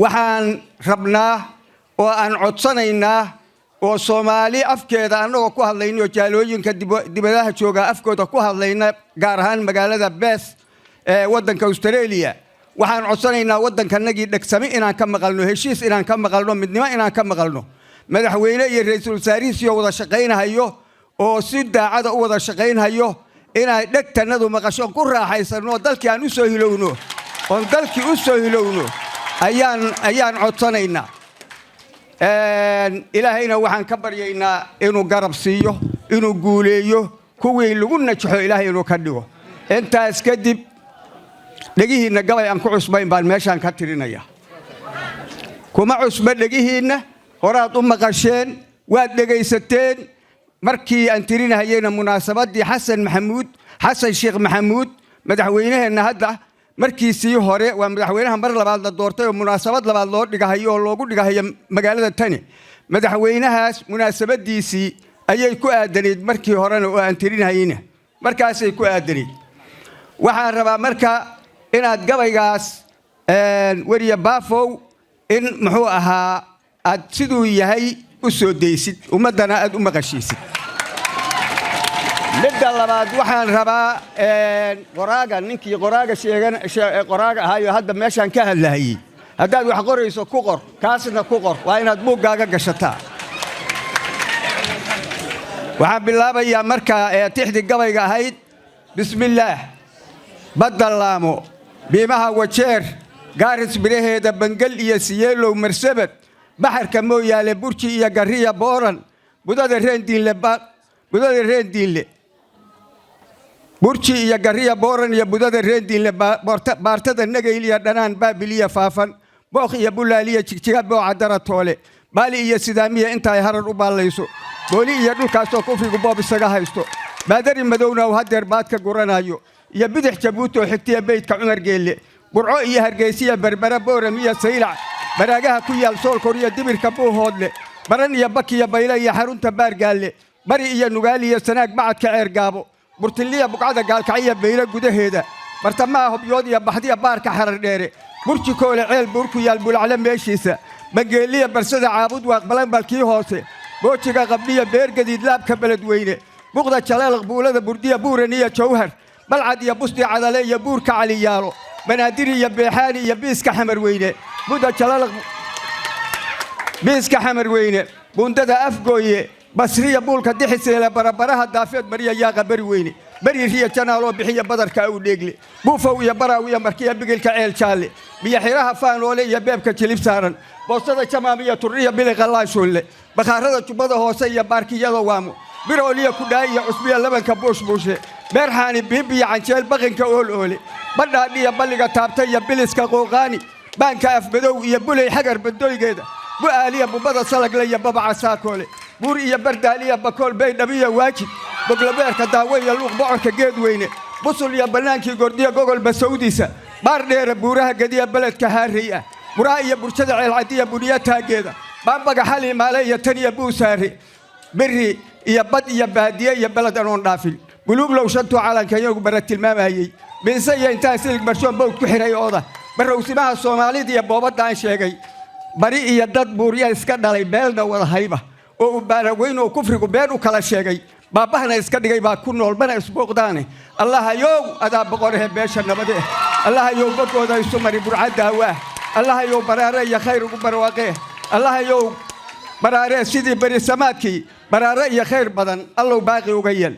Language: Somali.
waxaan rabnaa oo aan codsanaynaa oo Soomaali afkeeda anagoo ku hadlayno jaalooyinka dibadaha jooga afkooda ku hadlayna gaar ahaan magaalada Perth waddanka Australia waxaan codsanaynaa waddankanagii dhagsami inaan ka maqalno heshiis inaan ka maqalno midnimo inaan ka maqalno madaxweyne iyo ra'iisul wasaarihiisa wada shaqaynayo oo si daacad u wada shaqaynayo inay dhagtanadu maqasho ku raaxaysano dalkii aan u soo hilowno oo dalkii u soo hilowno ayaan codsanaynaa ilaahayna waxaan ka baryaynaa inuu garab siiyo inuu guuleeyo kuwii lagu najaxo ilaahay inuu ka dhigo intaas kadib dhagihiina gabay aan ku cusbayn baan meeshan ka tirinaya kuma cusba dhagihiina horaad u maqasheen waad dhagaysateen markii aan tirinayayna munaasabadii xasan sheekh maxamuud madaxweynaheena hadda markiisii hore waa madaxweynaha mar labaad la doortay oo munaasabad labaad loo dhigahayo oo loogu dhigahayo magaalada tani madaxweynahaas munaasabadiisii ayay ku aadaneed markii horena oo aan tirinayayna markaasay ku aadaneed waxaan rabaa marka inaad gabaygaas wariya baafow in muxuu ahaa aad siduu yahay u soo deysid ummadana aad u maqashiisid midda labaad waxaan rabaa qoraaga ninkii qoraaga sheegan qoraaga ahayo hadda meeshan ka hadlayay haddaad wax qorayso ku qor kaasna ku qor waa inaad buuggaaga gashataa waxaan bilaabayaa marka tixdi gabayga ahayd bismillaah badalaamo biimaha wajeer gaaris biraheeda bangal iyo siyeelow marsabad baxarka mooyaale burji iyo gariya booran budada reendiinle burji iyo gariya booran iyo budada reendiinle baartada nagayl iyo dhanaan baabiliya faafan booq iyo bulaaliya jigjiga booca dara toole baali iyo sidaamiya inta ay harar u baallayso booli iyo dhulkaasoo kufrigu boob isaga haysto baadari madowna uu hadeer baadka guranayo iyo bidix jabuuti oo xigtiya beydka cumar geelle burco iyo hargeysiya berbera booram iyo saylac baraagaha ku yaal soolkor iyo dibirka buuhoodle baran iyo bakiya bayle iyo xarunta baargaalle bari iyo nugaal iyo sanaag bacadka ceer gaabo burtiliya buqcada gaalkacyo beyle gudaheeda bartamaha hobyood iyo baxdiya baarka xarar dheere burji koole ceel buur ku yaal bulacle meeshiisa bangeeliya barsada caabud waaqbalan balkii hoose boojiga qabdhiya beergadiid laabka beledweyne buqda jaleelq buulada burdiya buuran iyo jawhar balcad iyo busdi cadale iyo buurka caliyaalo banaadiri iyo beexaani iyo biiska xamarweyne buda jaleelq biiska xamarweyne bundada afgooye basriya buulka dixiseela barabaraha daafeed mariya yaaqa bari weyne bari riya janaaloo bixiya badarka u dheegle buufow iyo baraaw iyo markiya bigilka ceel jaalle biyo xiraha faanoole iyo beebka jilib saaran boostada jamaamiya turriya biliqa laashulle bakhaarada jubbada hoose iyo baarkiyada waamo birooliya kudhaa iyo cusbiya labanka buushbuushe beerxaani biibiya canjeel baqinka ool-oole badhaadhiya balliga taabta iyo biliska qooqaani baanka afmadow iyo buley xagar badooygeeda bu'aaliya bubbada salagle iyo babaca saakoole buur iyo bardaaliya bakool baydhabiya waajib boglabeerka daawo iyo luuq bocorka geed weyne busul iyo bannaankii gordiya gogol basawdiisa baar dheera buuraha gediya beledka haarey ah muraa iyo burjada ceelcadiya buniya taageeda baambaga xali maale iyo tan iyo buusaare beri iyo bad iyo baadiye iyo beled anoon dhaafin buluuglow shantuu calanka iyagu bara tilmaamayey biise iyo intaa silig barshoon bowd ku xiray ooda barrowsimaha soomaalida iyo boobadda aan sheegay bari iyo dad buurya iska dhalay beelna wada hayba oo u baaraweyn oo kufrigu been u kala sheegay baabahana iska dhigay baa ku nool mana isbooqdaane allahayow adaa boqorahe beesha nabade allahayow bagooda isu mari burcadda hawaah allahayow baraare iyo khayr ugu barwaaqee allahayow baraare sidii beri samaadkii baraare iyo khayr badan allow baaqi uga yeel